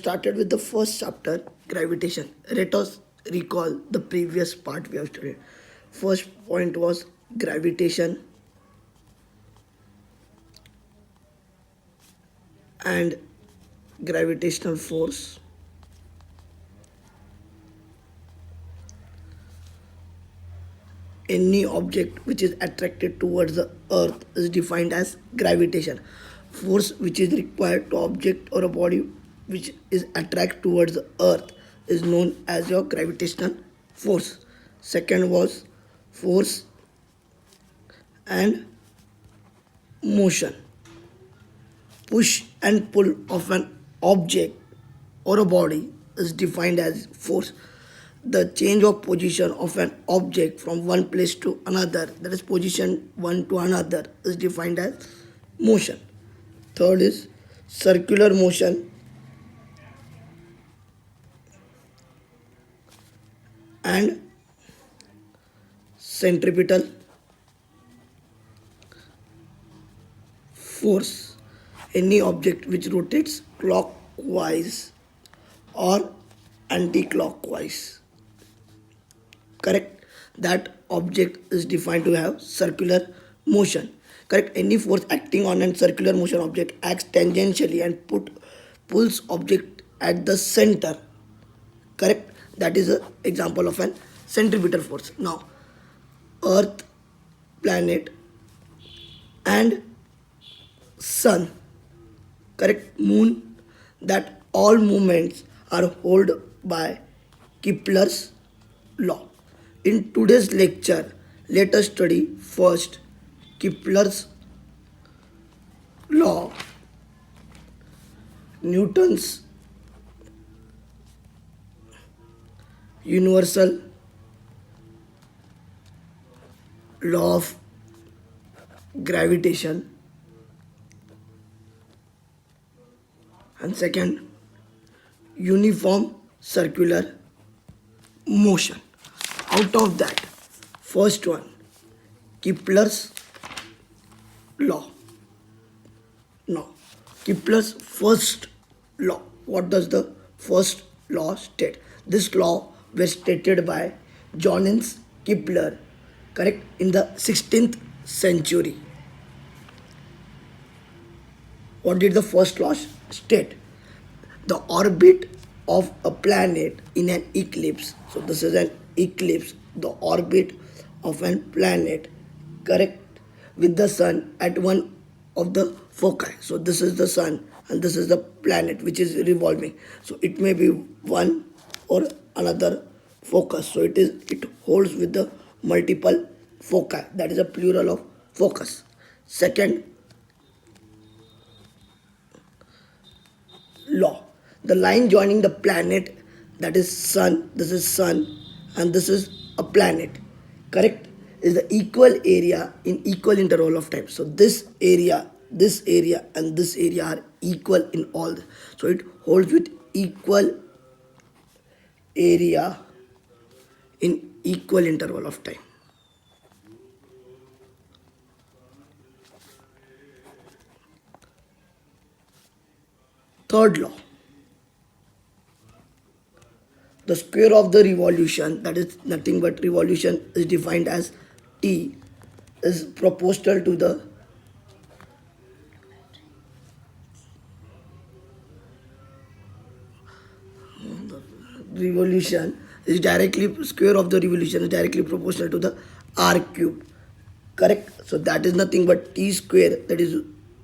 started with the first chapter, gravitation. Let us recall the previous part we have studied. First point was gravitation and gravitational force. Any object which is attracted towards the earth is defined as gravitation. Force which is required to object or a body which is attracted towards the earth is known as your gravitational force. Second was force and motion. Push and pull of an object or a body is defined as force. The change of position of an object from one place to another, that is position one to another, is defined as motion. Third is circular motion and centripetal force. Any object which rotates clockwise or anti-clockwise, correct, that object is defined to have circular motion. Correct. Any force acting on a circular motion object acts tangentially and pulls object at the center. Correct. That is an example of an centripetal force. Now, earth, planet and sun, correct, moon, that all movements are held by Kepler's law. In today's lecture, let us study first Kepler's law, Newton's universal law of gravitation, and second, uniform circular motion. Out of that, first one, Kepler's law. Now, Kepler's first law. What does the first law state? This law was stated by Johannes Kepler, correct, in the 16th century. What did the first law state? The orbit of a planet in an eclipse. So this is an eclipse. The orbit of a planet, correct, with the sun at one of the foci. So this is the sun and this is the planet which is revolving. So it may be one or another focus. So it holds with the multiple foci. That is a plural of focus. Second law. The line joining the planet, that is sun, this is sun and this is a planet, correct, is the equal area in equal interval of time. So this area and this area are equal in all. So it holds with equal area in equal interval of time. Third law. The square of the revolution, that is nothing but revolution, is defined as T, is proportional to the revolution is directly, square of the revolution is directly proportional to the r cube, correct. So that is nothing but T square, that is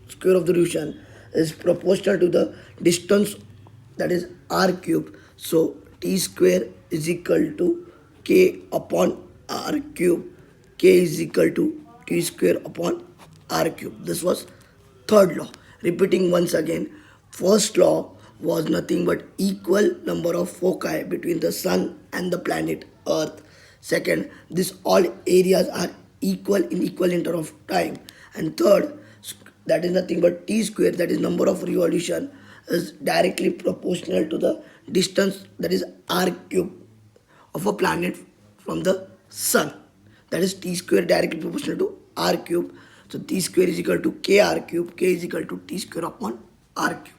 square of the revolution, is proportional to the distance, that is r cube. So T square is equal to K upon R cube. K is equal to T square upon R cube. This was third law. Repeating once again, first law was nothing but equal number of foci between the sun and the planet Earth. Second, this all areas are equal in equal interval of time. And third, that is nothing but T square, that is number of revolution, is directly proportional to the distance, that is r cube, of a planet from the sun. That is T square directly proportional to r cube. So T square is equal to K r cube. K is equal to T square upon r cube.